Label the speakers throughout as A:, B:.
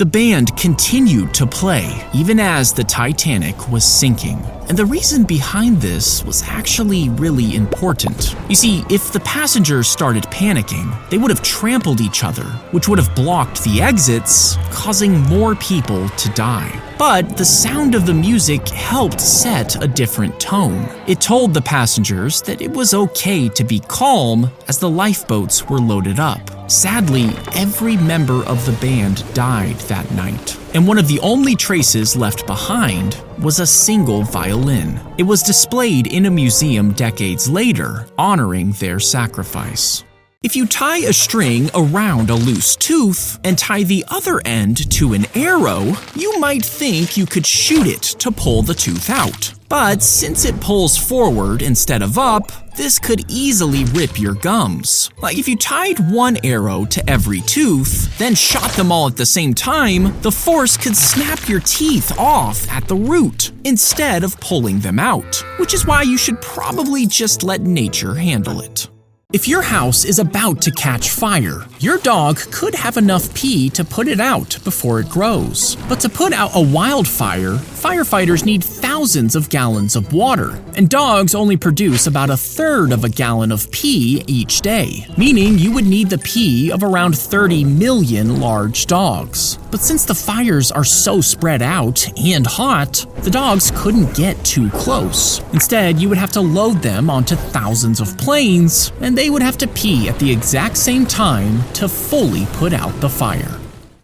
A: The band continued to play, even as the Titanic was sinking. And the reason behind this was actually really important. You see, if the passengers started panicking, they would have trampled each other, which would have blocked the exits, causing more people to die. But the sound of the music helped set a different tone. It told the passengers that it was okay to be calm as the lifeboats were loaded up. Sadly, every member of the band died that night, and one of the only traces left behind was a single violin. It was displayed in a museum decades later, honoring their sacrifice. If you tie a string around a loose tooth and tie the other end to an arrow, you might think you could shoot it to pull the tooth out. But since it pulls forward instead of up, this could easily rip your gums. Like if you tied one arrow to every tooth, then shot them all at the same time, the force could snap your teeth off at the root instead of pulling them out, which is why you should probably just let nature handle it. If your house is about to catch fire, your dog could have enough pee to put it out before it grows. But to put out a wildfire, firefighters need thousands of gallons of water, and dogs only produce about a third of a gallon of pee each day, meaning you would need the pee of around 30 million large dogs. But since the fires are so spread out and hot, the dogs couldn't get too close. Instead, you would have to load them onto thousands of planes, and they would have to pee at the exact same time to fully put out the fire.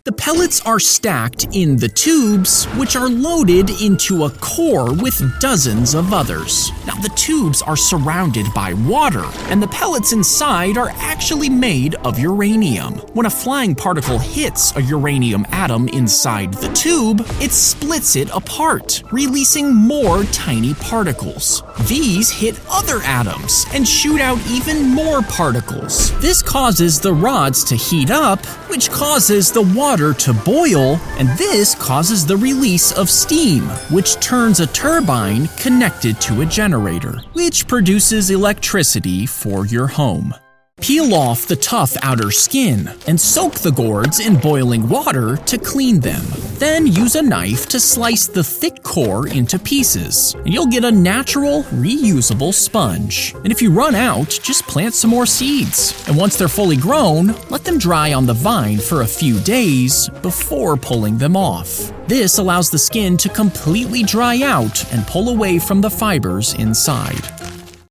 A: The pellets are stacked in the tubes, which are loaded into a core with dozens of others. Now, the tubes are surrounded by water, and the pellets inside are actually made of uranium. When a flying particle hits a uranium atom inside the tube, it splits it apart, releasing more tiny particles. These hit other atoms and shoot out even more particles. This causes the rods to heat up, which causes the water to boil, and this causes the release of steam, which turns a turbine connected to a generator, which produces electricity for your home. Peel off the tough outer skin and soak the gourds in boiling water to clean them. Then use a knife to slice the thick core into pieces, and you'll get a natural, reusable sponge. And if you run out, just plant some more seeds. And once they're fully grown, let them dry on the vine for a few days before pulling them off. This allows the skin to completely dry out and pull away from the fibers inside.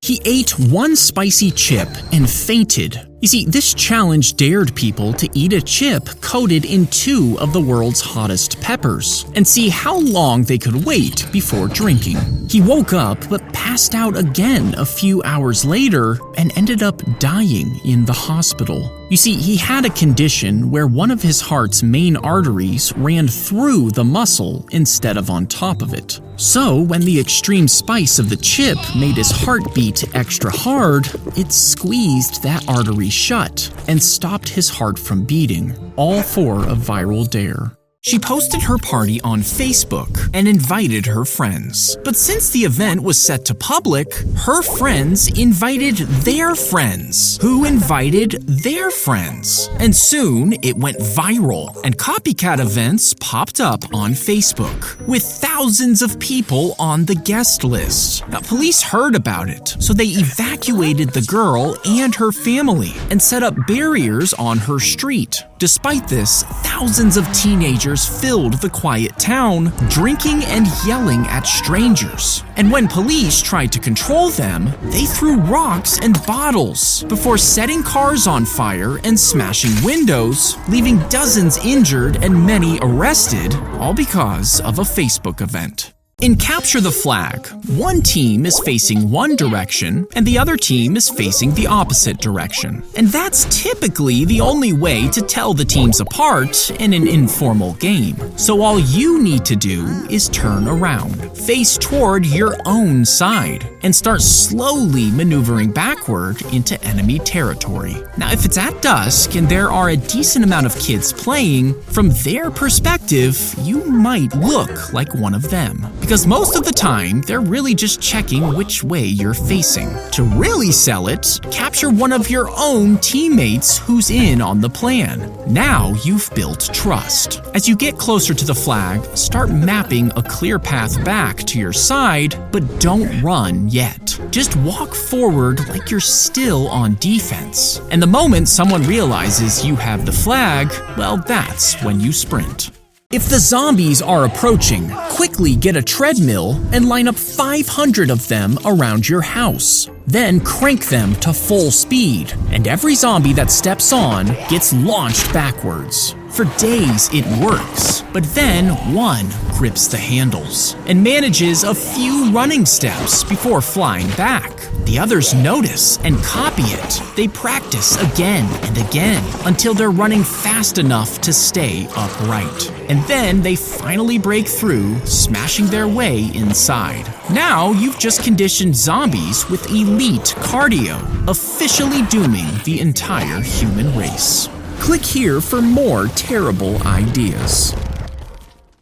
A: He ate one spicy chip and fainted. You see, this challenge dared people to eat a chip coated in 2 of the world's hottest peppers and see how long they could wait before drinking. He woke up but passed out again a few hours later and ended up dying in the hospital. You see, he had a condition where one of his heart's main arteries ran through the muscle instead of on top of it. So, when the extreme spice of the chip made his heart beat extra hard, it squeezed that artery shut and stopped his heart from beating, all for a viral dare. She posted her party on Facebook and invited her friends. But since the event was set to public, her friends invited their friends, who invited their friends. And soon it went viral, and copycat events popped up on Facebook, with thousands of people on the guest list. Now, police heard about it, so they evacuated the girl and her family and set up barriers on her street. Despite this, thousands of teenagers filled the quiet town, drinking and yelling at strangers. And when police tried to control them, they threw rocks and bottles before setting cars on fire and smashing windows, leaving dozens injured and many arrested, all because of a Facebook event. In Capture the Flag, one team is facing one direction and the other team is facing the opposite direction. And that's typically the only way to tell the teams apart in an informal game. So all you need to do is turn around, face toward your own side, and start slowly maneuvering backward into enemy territory. Now, if it's at dusk and there are a decent amount of kids playing, from their perspective, you might look like one of them, because most of the time, they're really just checking which way you're facing. To really sell it, capture one of your own teammates who's in on the plan. Now you've built trust. As you get closer to the flag, start mapping a clear path back to your side, but don't run yet. Just walk forward like you're still on defense. And the moment someone realizes you have the flag, well, that's when you sprint. If the zombies are approaching, quickly get a treadmill and line up 500 of them around your house. Then crank them to full speed, and every zombie that steps on gets launched backwards. For days it works, but then one grips the handles and manages a few running steps before flying back. The others notice and copy it. They practice again and again until they're running fast enough to stay upright. And then they finally break through, smashing their way inside. Now you've just conditioned zombies with elite cardio, officially dooming the entire human race. Click here for more terrible ideas.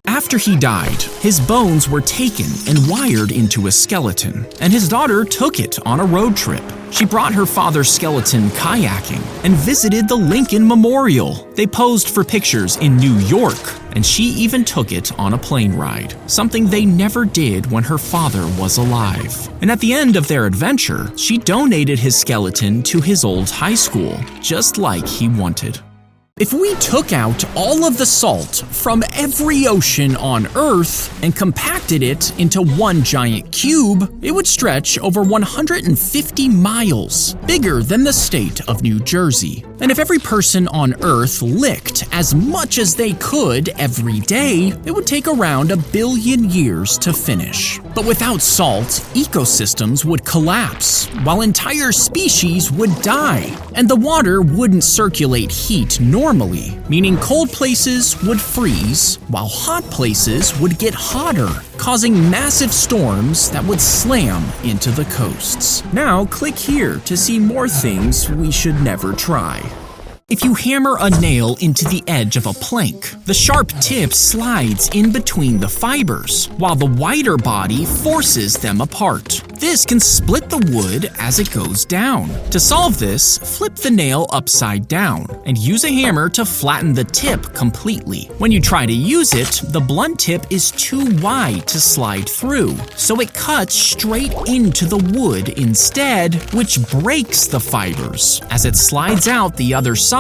A: After he died, his bones were taken and wired into a skeleton, and his daughter took it on a road trip. She brought her father's skeleton kayaking and visited the Lincoln Memorial. They posed for pictures in New York, and she even took it on a plane ride, something they never did when her father was alive. And at the end of their adventure, she donated his skeleton to his old high school, just like he wanted. If we took out all of the salt from every ocean on Earth and compacted it into one giant cube, it would stretch over 150 miles, bigger than the state of New Jersey. And if every person on Earth licked as much as they could every day, it would take around 1 billion years to finish. But without salt, ecosystems would collapse, while entire species would die, and the water wouldn't circulate heat normally, meaning cold places would freeze, while hot places would get hotter, causing massive storms that would slam into the coasts. Now click here to see more things we should never try. If you hammer a nail into the edge of a plank, the sharp tip slides in between the fibers, while the wider body forces them apart. This can split the wood as it goes down. To solve this, flip the nail upside down and use a hammer to flatten the tip completely. When you try to use it, the blunt tip is too wide to slide through, so it cuts straight into the wood instead, which breaks the fibers as it slides out the other side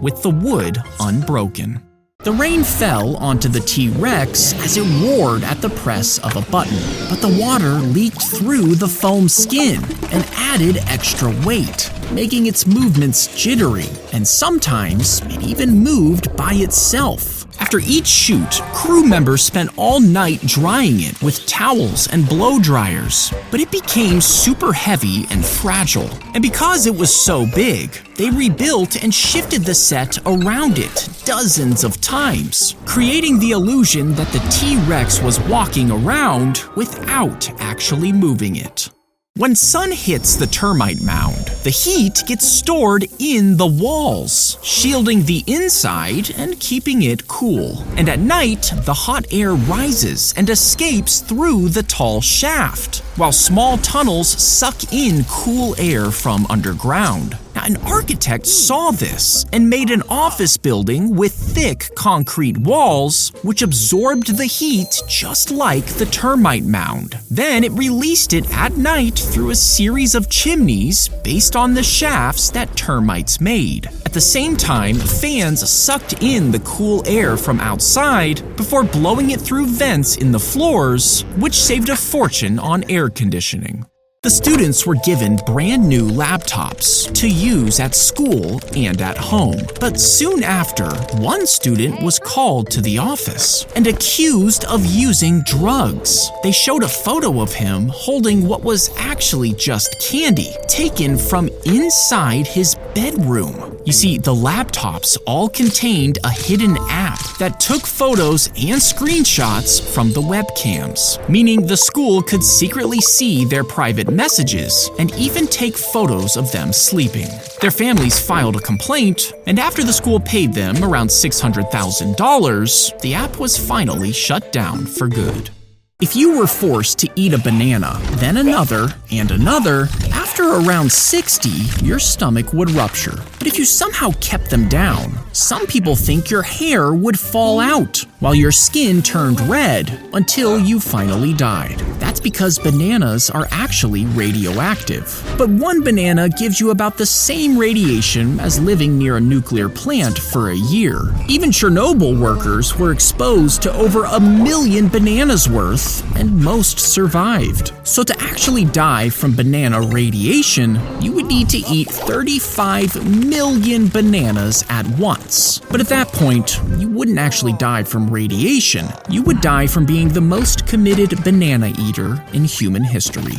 A: with the wood unbroken. The rain fell onto the T-Rex as it roared at the press of a button, but the water leaked through the foam skin and added extra weight, making its movements jittery, and sometimes it even moved by itself. After each shoot, crew members spent all night drying it with towels and blow dryers, but it became super heavy and fragile. And because it was so big, they rebuilt and shifted the set around it dozens of times, creating the illusion that the T-Rex was walking around without actually moving it. When sun hits the termite mound, the heat gets stored in the walls, shielding the inside and keeping it cool. And at night, the hot air rises and escapes through the tall shaft, while small tunnels suck in cool air from underground. Now, an architect saw this and made an office building with thick concrete walls, which absorbed the heat just like the termite mound. Then it released it at night through a series of chimneys based on the shafts that termites made. At the same time, fans sucked in the cool air from outside before blowing it through vents in the floors, which saved a fortune on air conditioning. The students were given brand new laptops to use at school and at home. But soon after, one student was called to the office and accused of using drugs. They showed a photo of him holding what was actually just candy, taken from inside his bedroom. You see, the laptops all contained a hidden app that took photos and screenshots from the webcams, meaning the school could secretly see their private messages and even take photos of them sleeping. Their families filed a complaint, and after the school paid them around $600,000, the app was finally shut down for good. If you were forced to eat a banana, then another, and another, after around 60, your stomach would rupture. But if you somehow kept them down, some people think your hair would fall out, while your skin turned red until you finally died. That's because bananas are actually radioactive. But one banana gives you about the same radiation as living near a nuclear plant for a year. Even Chernobyl workers were exposed to over 1 million bananas worth, and most survived. So to actually die from banana radiation, you would need to eat 35 million bananas at once. But at that point, you wouldn't actually die from radiation. You would die from being the most committed banana eater in human history.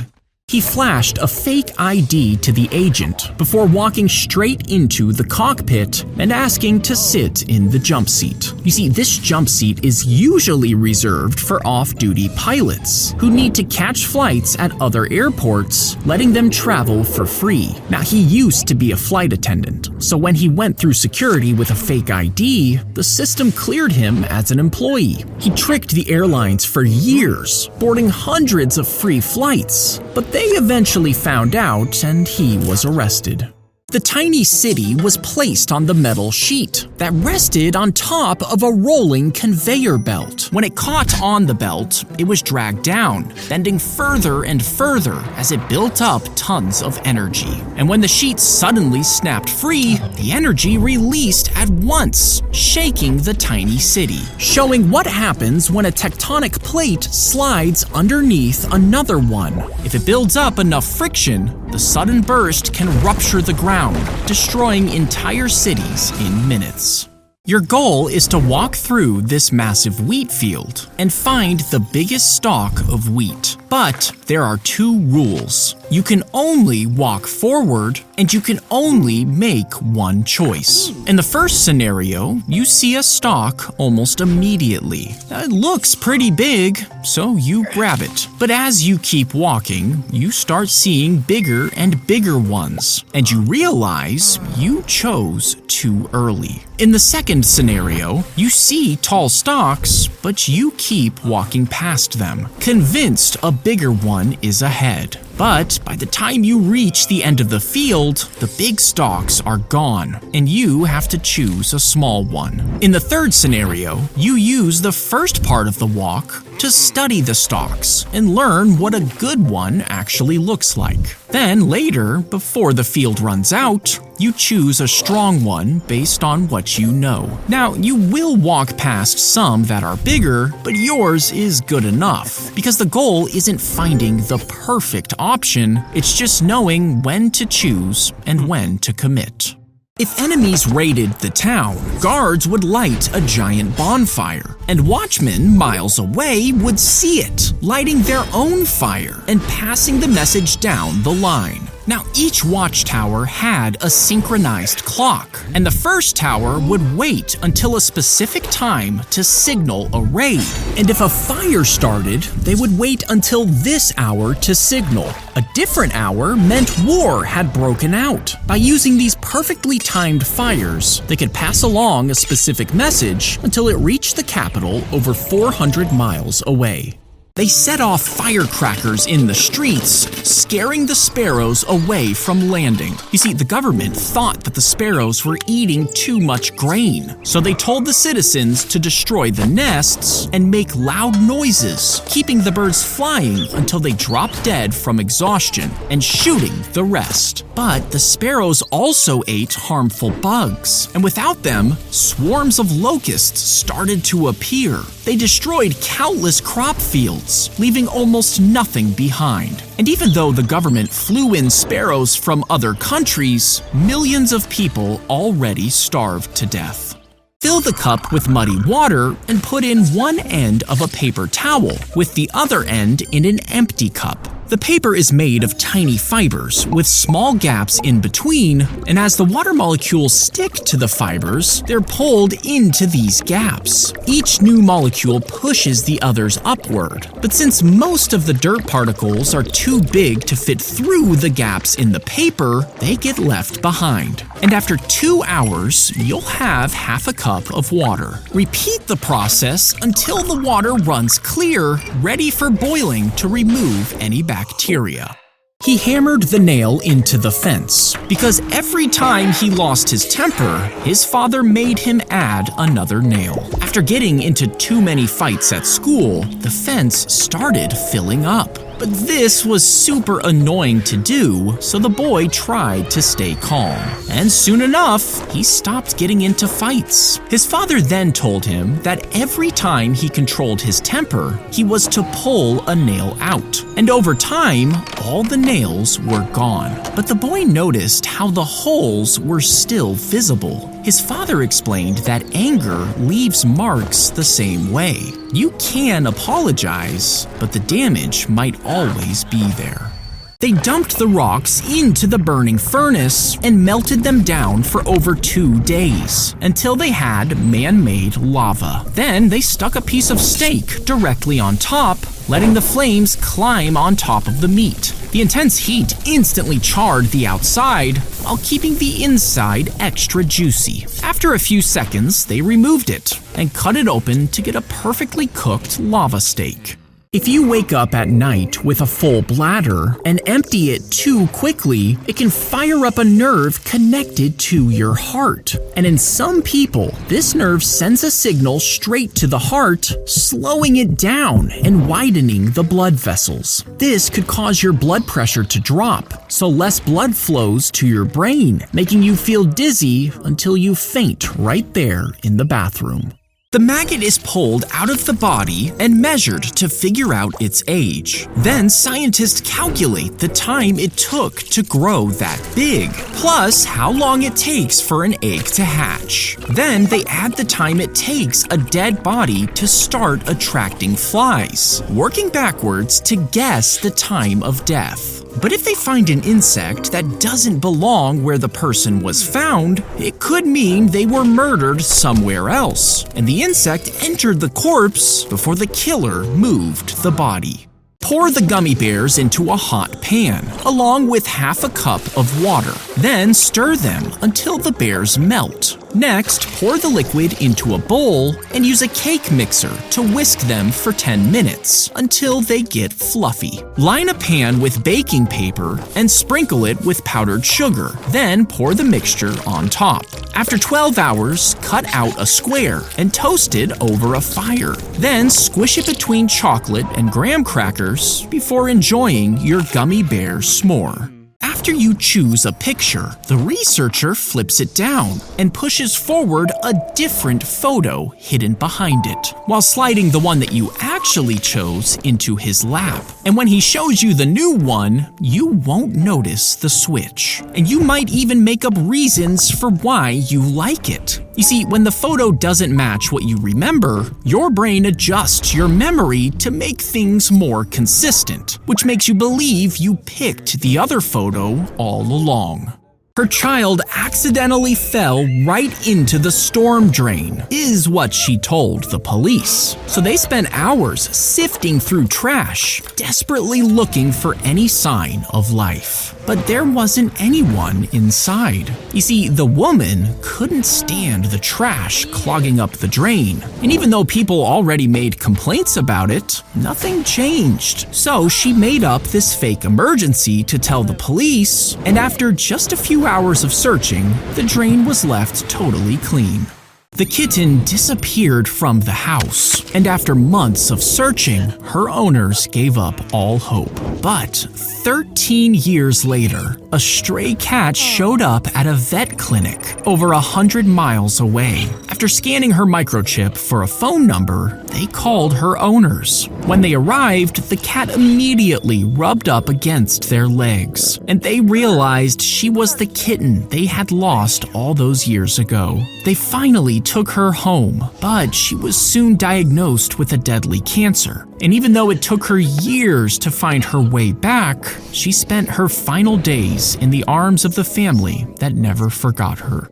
A: He flashed a fake ID to the agent before walking straight into the cockpit and asking to sit in the jump seat. You see, this jump seat is usually reserved for off-duty pilots who need to catch flights at other airports, letting them travel for free. Now, he used to be a flight attendant, so when he went through security with a fake ID, the system cleared him as an employee. He tricked the airlines for years, boarding hundreds of free flights, but they eventually found out and he was arrested. The tiny city was placed on the metal sheet that rested on top of a rolling conveyor belt. When it caught on the belt, it was dragged down, bending further and further as it built up tons of energy. And when the sheet suddenly snapped free, the energy released at once, shaking the tiny city, showing what happens when a tectonic plate slides underneath another one. If it builds up enough friction, the sudden burst can rupture the ground, destroying entire cities in minutes. Your goal is to walk through this massive wheat field and find the biggest stalk of wheat. But there are 2 rules. You can only walk forward, and you can only make one choice. In the first scenario, you see a stalk almost immediately. It looks pretty big, so you grab it. But as you keep walking, you start seeing bigger and bigger ones, and you realize you chose too early. In the second scenario, you see tall stalks, but you keep walking past them, convinced a bigger one is ahead. But by the time you reach the end of the field, the big stalks are gone, and you have to choose a small one. In the third scenario, you use the first part of the walk to study the stalks and learn what a good one actually looks like. Then later, before the field runs out, you choose a strong one based on what you know. Now, you will walk past some that are bigger, but yours is good enough, because the goal isn't finding the perfect option, it's just knowing when to choose and when to commit. If enemies raided the town, guards would light a giant bonfire, and watchmen miles away would see it, lighting their own fire and passing the message down the line. Now, each watchtower had a synchronized clock, and the first tower would wait until a specific time to signal a raid. And if a fire started, they would wait until this hour to signal. A different hour meant war had broken out. By using these perfectly timed fires, they could pass along a specific message until it reached the capital over 400 miles away. They set off firecrackers in the streets, scaring the sparrows away from landing. You see, the government thought that the sparrows were eating too much grain, so they told the citizens to destroy the nests and make loud noises, keeping the birds flying until they dropped dead from exhaustion and shooting the rest. But the sparrows also ate harmful bugs, and without them, swarms of locusts started to appear. They destroyed countless crop fields, leaving almost nothing behind. And even though the government flew in sparrows from other countries, millions of people already starved to death. Fill the cup with muddy water and put in one end of a paper towel, with the other end in an empty cup. The paper is made of tiny fibers with small gaps in between, and as the water molecules stick to the fibers, they're pulled into these gaps. Each new molecule pushes the others upward, but since most of the dirt particles are too big to fit through the gaps in the paper, they get left behind. And after 2 hours, you'll have half a cup of water. Repeat the process until the water runs clear, ready for boiling to remove any bacteria. He hammered the nail into the fence because every time he lost his temper, his father made him add another nail. After getting into too many fights at school, the fence started filling up. But this was super annoying to do, so the boy tried to stay calm. And soon enough, he stopped getting into fights. His father then told him that every time he controlled his temper, he was to pull a nail out. And over time, all the nails were gone. But the boy noticed how the holes were still visible. His father explained that anger leaves marks the same way. You can apologize, but the damage might always be there. They dumped the rocks into the burning furnace and melted them down for over 2 days until they had man-made lava. Then they stuck a piece of steak directly on top, letting the flames climb on top of the meat. The intense heat instantly charred the outside while keeping the inside extra juicy. After a few seconds, they removed it and cut it open to get a perfectly cooked lava steak. If you wake up at night with a full bladder and empty it too quickly, it can fire up a nerve connected to your heart. And in some people, this nerve sends a signal straight to the heart, slowing it down and widening the blood vessels. This could cause your blood pressure to drop, so less blood flows to your brain, making you feel dizzy until you faint right there in the bathroom. The maggot is pulled out of the body and measured to figure out its age. Then scientists calculate the time it took to grow that big, plus how long it takes for an egg to hatch. Then they add the time it takes a dead body to start attracting flies, working backwards to guess the time of death. But if they find an insect that doesn't belong where the person was found, it could mean they were murdered somewhere else, and the insect entered the corpse before the killer moved the body. Pour the gummy bears into a hot pan, along with half a cup of water. Then stir them until the bears melt. Next, pour the liquid into a bowl and use a cake mixer to whisk them for 10 minutes until they get fluffy. Line a pan with baking paper and sprinkle it with powdered sugar. Then pour the mixture on top. After 12 hours, cut out a square and toast it over a fire. Then squish it between chocolate and graham crackers before enjoying your gummy bear s'more. After you choose a picture, the researcher flips it down and pushes forward a different photo hidden behind it, while sliding the one that you actually chose into his lap. And when he shows you the new one, you won't notice the switch. And you might even make up reasons for why you like it. You see, when the photo doesn't match what you remember, your brain adjusts your memory to make things more consistent, which makes you believe you picked the other photo all along. Her child accidentally fell right into the storm drain, is what she told the police. So they spent hours sifting through trash, desperately looking for any sign of life. But there wasn't anyone inside. You see, the woman couldn't stand the trash clogging up the drain. And even though people already made complaints about it, nothing changed. So she made up this fake emergency to tell the police, and after just a few hours of searching, the drain was left totally clean. The kitten disappeared from the house, and after months of searching, her owners gave up all hope. But 13 years later, a stray cat showed up at a vet clinic over 100 miles away. After scanning her microchip for a phone number, they called her owners. When they arrived, the cat immediately rubbed up against their legs, and they realized she was the kitten they had lost all those years ago. They finally took her home, but she was soon diagnosed with a deadly cancer. And even though it took her years to find her way back, she spent her final days in the arms of the family that never forgot her.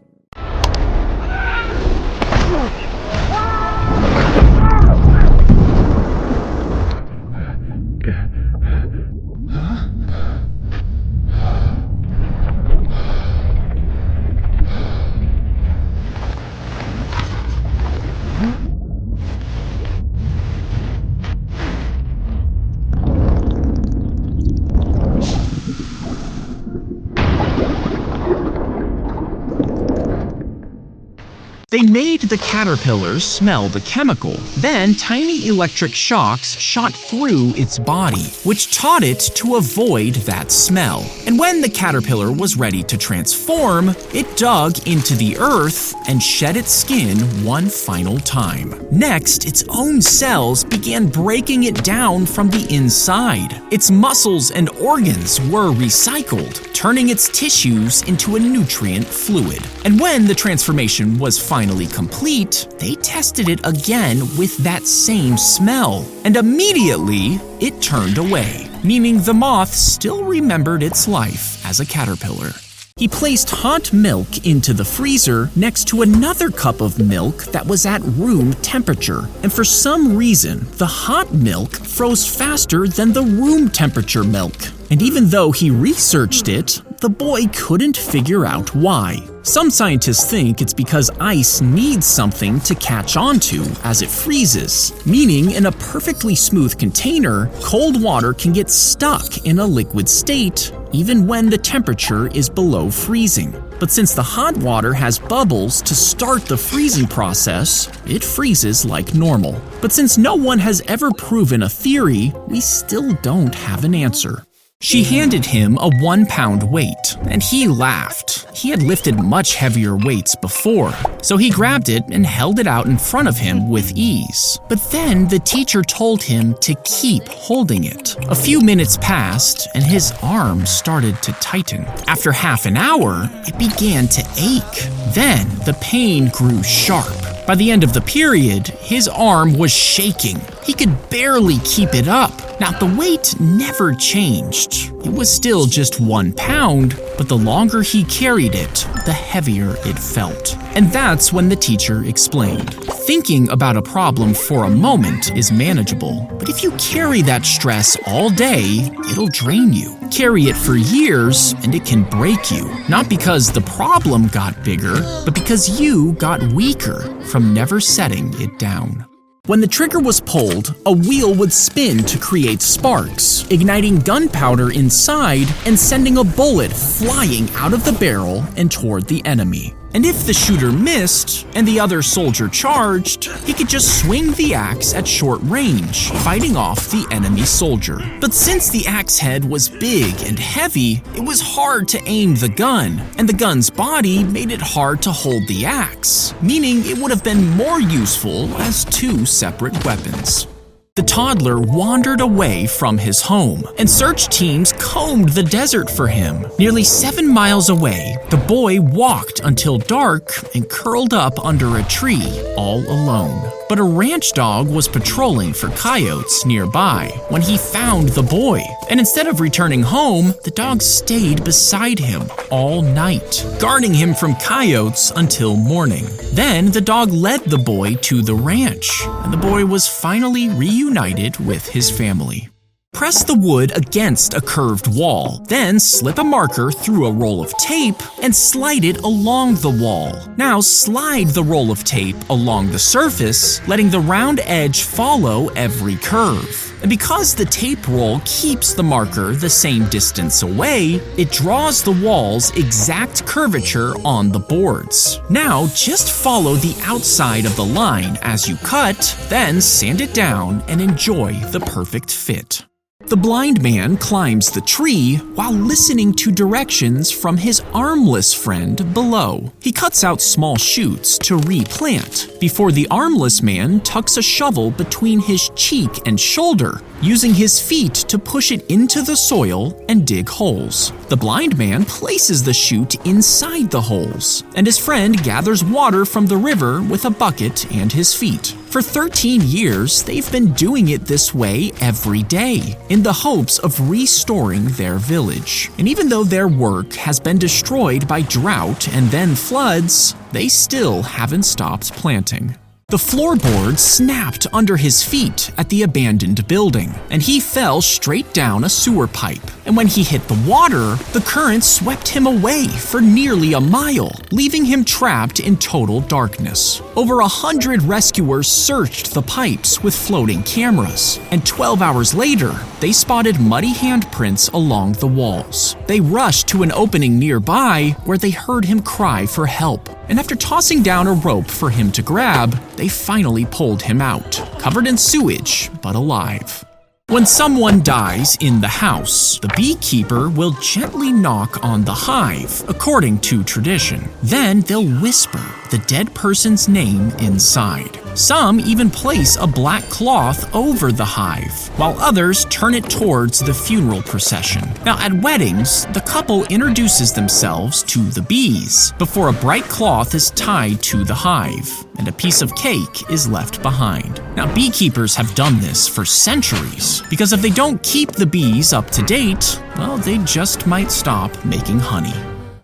A: They made the caterpillars smell the chemical. Then tiny electric shocks shot through its body, which taught it to avoid that smell. And when the caterpillar was ready to transform, it dug into the earth and shed its skin one final time. Next, its own cells began breaking it down from the inside. Its muscles and organs were recycled, turning its tissues into a nutrient fluid. And when the transformation was finally complete, they tested it again with that same smell, and immediately it turned away, meaning the moth still remembered its life as a caterpillar. He placed hot milk into the freezer next to another cup of milk that was at room temperature, and for some reason, the hot milk froze faster than the room temperature milk. And even though he researched it, the boy couldn't figure out why. Some scientists think it's because ice needs something to catch onto as it freezes, meaning in a perfectly smooth container, cold water can get stuck in a liquid state even when the temperature is below freezing. But since the hot water has bubbles to start the freezing process, it freezes like normal. But since no one has ever proven a theory, we still don't have an answer. She handed him a 1-pound weight, and he laughed. He had lifted much heavier weights before, so he grabbed it and held it out in front of him with ease. But then the teacher told him to keep holding it. A few minutes passed, and his arm started to tighten. After half an hour, it began to ache. Then the pain grew sharp. By the end of the period, his arm was shaking. He could barely keep it up. Now, the weight never changed. It was still just 1 pound, but the longer he carried it, the heavier it felt. And that's when the teacher explained. Thinking about a problem for a moment is manageable, but if you carry that stress all day, it'll drain you. Carry it for years, and it can break you. Not because the problem got bigger, but because you got weaker from never setting it down. When the trigger was pulled, a wheel would spin to create sparks, igniting gunpowder inside and sending a bullet flying out of the barrel and toward the enemy. And if the shooter missed and the other soldier charged, he could just swing the axe at short range, fighting off the enemy soldier. But since the axe head was big and heavy, it was hard to aim the gun, and the gun's body made it hard to hold the axe, meaning it would have been more useful as 2 separate weapons. The toddler wandered away from his home, and search teams combed the desert for him. Nearly 7 miles away, the boy walked until dark and curled up under a tree, all alone. But a ranch dog was patrolling for coyotes nearby when he found the boy. And instead of returning home, the dog stayed beside him all night, guarding him from coyotes until morning. Then the dog led the boy to the ranch, and the boy was finally reunited with his family. Press the wood against a curved wall, then slip a marker through a roll of tape and slide it along the wall. Now slide the roll of tape along the surface, letting the round edge follow every curve. And because the tape roll keeps the marker the same distance away, it draws the wall's exact curvature on the boards. Now just follow the outside of the line as you cut, then sand it down and enjoy the perfect fit. The blind man climbs the tree while listening to directions from his armless friend below. He cuts out small shoots to replant before the armless man tucks a shovel between his cheek and shoulder, using his feet to push it into the soil and dig holes. The blind man places the shoot inside the holes, and his friend gathers water from the river with a bucket and his feet. For 13 years, they've been doing it this way every day, in the hopes of restoring their village. And even though their work has been destroyed by drought and then floods, they still haven't stopped planting. The floorboard snapped under his feet at the abandoned building, and he fell straight down a sewer pipe. And when he hit the water, the current swept him away for nearly a mile, leaving him trapped in total darkness. Over 100 rescuers searched the pipes with floating cameras, and 12 hours later, they spotted muddy handprints along the walls. They rushed to an opening nearby where they heard him cry for help. And after tossing down a rope for him to grab, they finally pulled him out, covered in sewage, but alive. When someone dies in the house, the beekeeper will gently knock on the hive, according to tradition. Then they'll whisper the dead person's name inside. Some even place a black cloth over the hive, while others turn it towards the funeral procession. Now, at weddings, the couple introduces themselves to the bees before a bright cloth is tied to the hive, and a piece of cake is left behind. Now, beekeepers have done this for centuries, because if they don't keep the bees up to date, well, they just might stop making honey.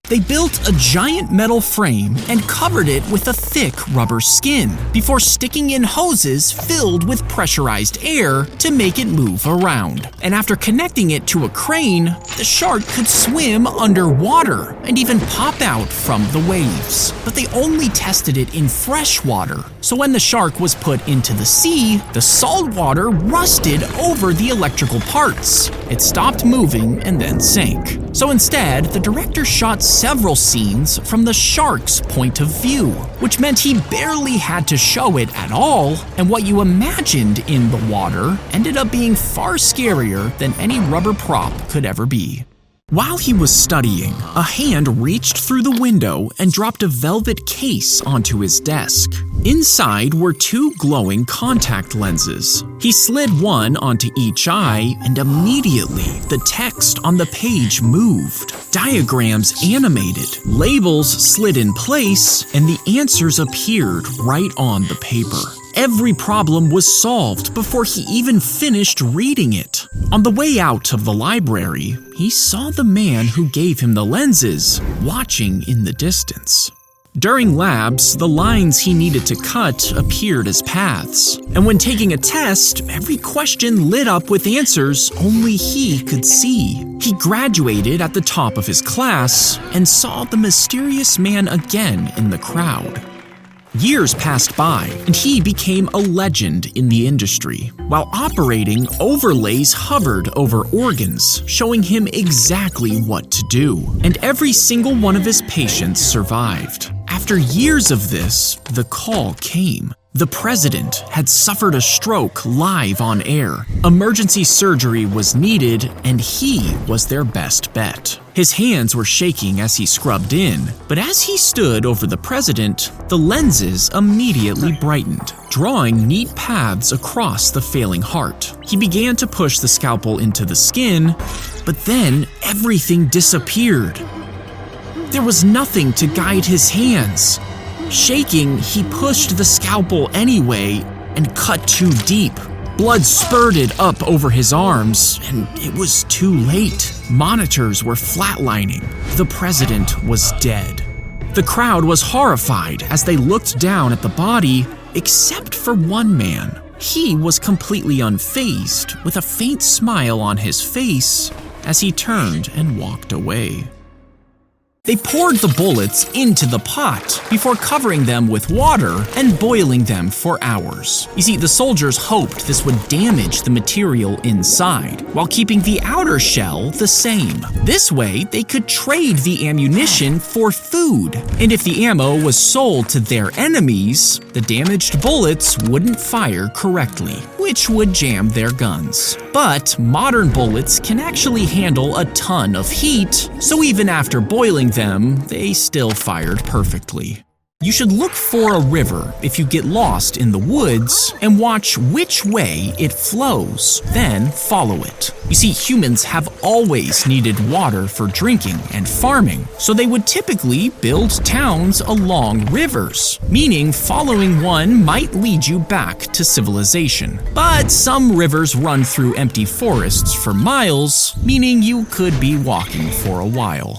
A: They built a giant metal frame and covered it with a thick rubber skin before sticking in hoses filled with pressurized air to make it move around. And after connecting it to a crane, the shark could swim underwater and even pop out from the waves. But they only tested it in fresh water, so when the shark was put into the sea, the salt water rusted over the electrical parts. It stopped moving and then sank. So instead, the director shot several scenes from the shark's point of view, which meant he barely had to show it at all, and what you imagined in the water ended up being far scarier than any rubber prop could ever be. While he was studying, a hand reached through the window and dropped a velvet case onto his desk. Inside were 2 glowing contact lenses. He slid one onto each eye, and immediately the text on the page moved. Diagrams animated, labels slid in place, and the answers appeared right on the paper. Every problem was solved before he even finished reading it. On the way out of the library, he saw the man who gave him the lenses watching in the distance. During labs, the lines he needed to cut appeared as paths, and when taking a test, every question lit up with answers only he could see. He graduated at the top of his class and saw the mysterious man again in the crowd. Years passed by, and he became a legend in the industry. While operating, overlays hovered over organs, showing him exactly what to do. And every single one of his patients survived. After years of this, the call came. The president had suffered a stroke live on air. Emergency surgery was needed, and he was their best bet. His hands were shaking as he scrubbed in, but as he stood over the president, the lenses immediately brightened, drawing neat paths across the failing heart. He began to push the scalpel into the skin, but then everything disappeared. There was nothing to guide his hands. Shaking, he pushed the scalpel anyway and cut too deep. Blood spurted up over his arms, and it was too late. Monitors were flatlining. The president was dead. The crowd was horrified as they looked down at the body, except for one man. He was completely unfazed, with a faint smile on his face as he turned and walked away. They poured the bullets into the pot before covering them with water and boiling them for hours. You see, the soldiers hoped this would damage the material inside, while keeping the outer shell the same. This way, they could trade the ammunition for food. And if the ammo was sold to their enemies, the damaged bullets wouldn't fire correctly, which would jam their guns. But modern bullets can actually handle a ton of heat, so even after boiling them, they still fired perfectly. You should look for a river if you get lost in the woods and watch which way it flows, then follow it. You see, humans have always needed water for drinking and farming, so they would typically build towns along rivers, meaning following one might lead you back to civilization. But some rivers run through empty forests for miles, meaning you could be walking for a while.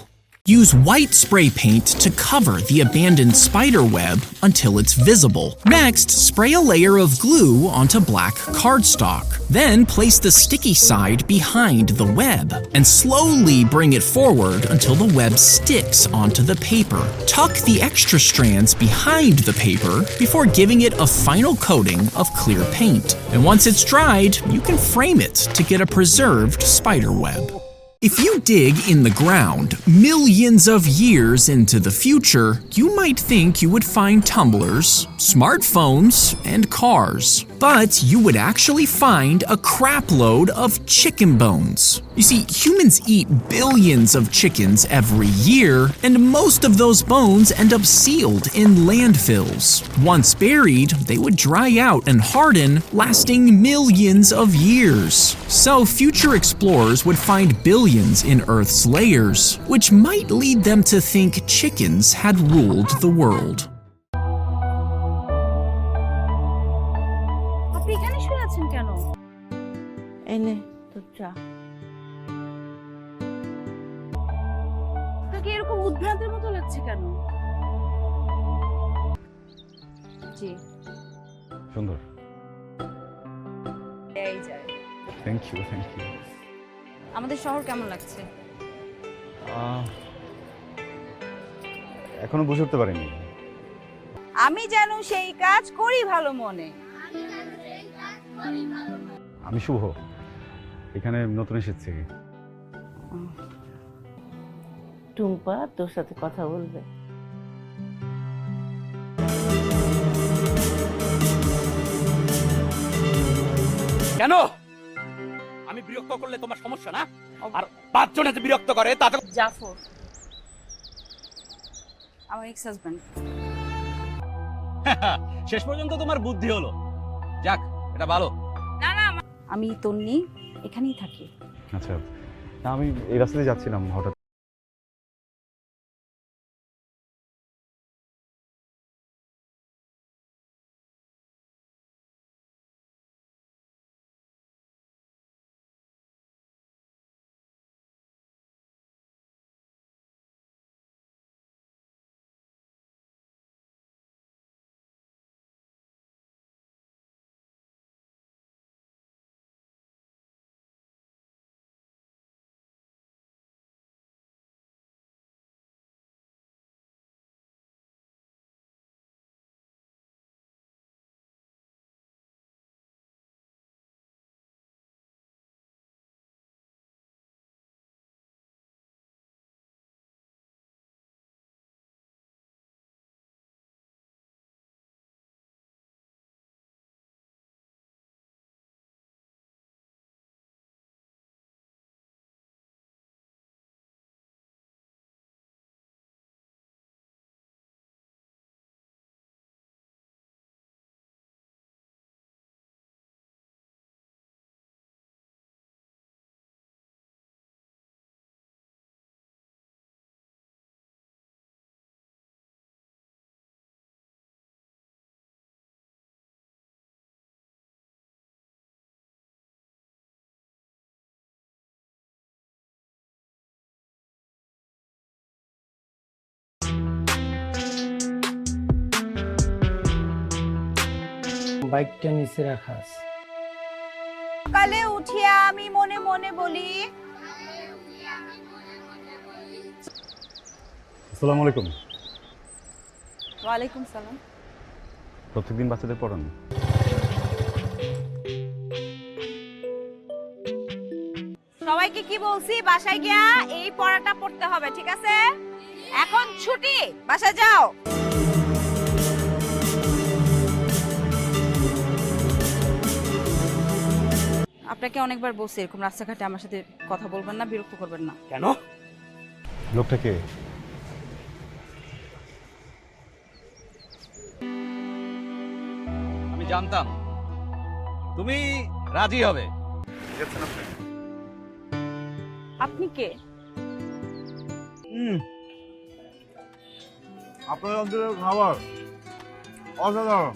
A: Use white spray paint to cover the abandoned spider web until it's visible. Next, spray a layer of glue onto black cardstock. Then place the sticky side behind the web and slowly bring it forward until the web sticks onto the paper. Tuck the extra strands behind the paper before giving it a final coating of clear paint. And once it's dried, you can frame it to get a preserved spider web. If you dig in the ground millions of years into the future, you might think you would find tumblers, smartphones, and cars. But you would actually find a crapload of chicken bones. You see, humans eat billions of chickens every year, and most of those bones end up sealed in landfills. Once buried, they would dry out and harden, lasting millions of years. So future explorers would find billions in Earth's layers, which might lead them to think chickens had ruled the world.
B: আপনি এখানে শুয়ে আছেন কেন?
C: এনে তো চা।
B: আপনাকে এরকম উদ্ভ্রান্তের মতো লাগছে কেন? জি,
D: সুন্দর।
B: এই যায়।
D: Thank you.
B: আমাদের শহর কেমন লাগছে?
D: এখনো বুঝে উঠতে পারিনি।
B: আমি যেন সেই কাজ করি ভালো মনে।
D: আমি শুভ, এখানে নতুন এসেছি।
C: টুম্পা তোর সাথে কথা বলবে।
E: কেন? আমি বিরক্ত করলে তোমার সমস্যা না? আর 5 জন এত বিরক্ত করে তাতে
B: জাফর, আমার এক্স হাজবেন্ড।
E: শেষ পর্যন্ত তোমার বুদ্ধি হলো। যাক, এটা ভালো।
B: না আমি তন্নি, এখানেই থাকি।
D: আচ্ছা, না আমি এই রাস্তা দিয়ে যাচ্ছিলাম হঠাৎ।
F: বাইকটা নিচে রাখাস।
B: সকালে উঠিয়া আমি মনে মনে বলি,
D: আসসালামু আলাইকুম।
B: ওয়ালাইকুম সালাম।
D: প্রত্যেকদিন বাচ্চাদের পড়ান?
B: সবাইকে কি বলছি, বাসায় গিয়া এই পড়াটা পড়তে হবে, ঠিক আছে? এখন ছুটি, বাসায় যাও। আপনাকে অনেকবার বলছি এরকম রাস্তাঘাটে আমার সাথে কথা বলবেন না, বিরক্ত করবেন না।
E: কেন?
D: লোকটা কে?
E: আমি জানতাম তুমি রাজি হবে।
B: আপনি কে?
G: আপনার অঞ্চলের খাবার অসাধারণ।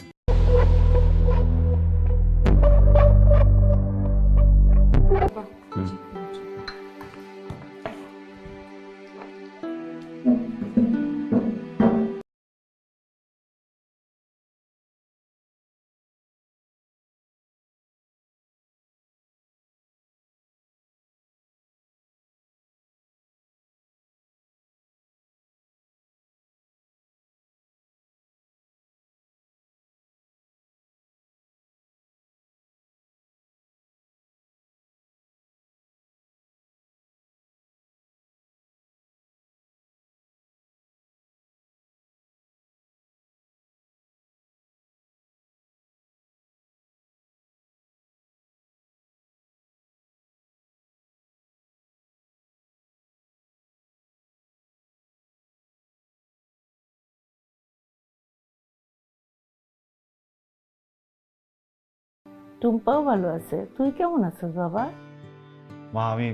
C: টুম্পাও ভালো আছে। তুই কেমন আছিস বাবা?
G: মা আমি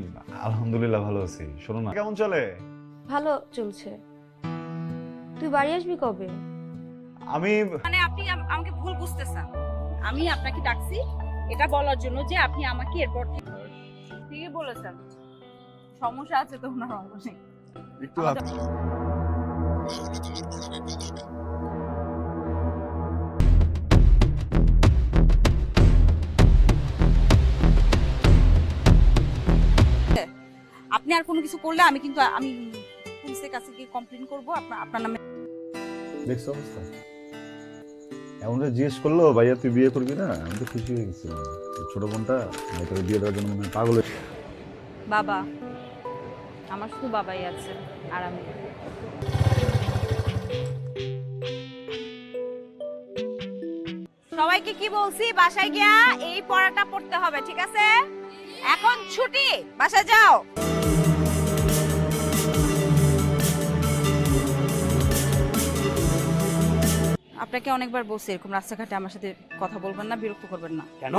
G: আলহামদুলিল্লাহ ভালো আছি। শোনো না, কেমন চলে?
H: ভালো চলছে। তুই বাড়ি আসবি কবে?
G: আমি
B: মানে আপনি আমাকে ভুল বুঝতেছেন। আমি আপনাকে ডাকছি এটা বলার জন্য যে আপনি আমাকে এরপর থেকে ঠিকই বলেছেন, সমস্যা আছে তো ওনার অবশ্যই।
G: একটু
B: আপনি আর কোনো কিছু করলে আমি কিন্তু পুলিশের কাছে গিয়ে কমপ্লেইন করব আপনার নামে।
G: দেখছো অবস্থা? এমন জিজ্ঞেস করলো ভাইয়া তুই বিয়ে করবি না, আমি তো খুশি হয়ে গেছিলাম। ছোট বোনটা তোর বিয়ে দেওয়ার জন্য মনে হয় পাগল হয়ে।
B: বাবা, আমার শুধু বাবাই আছে আর আমি। সবাইকে কি বলছি, বাসায় গিয়া এই পড়াটা পড়তে হবে, ঠিক আছে? এখন ছুটি, বাসায় যাও। আপনাকে অনেকবার বলছি এরকম রাস্তাঘাটে আমার সাথে কথা বলবেন না, বিরক্ত করবেন না।
E: কেন?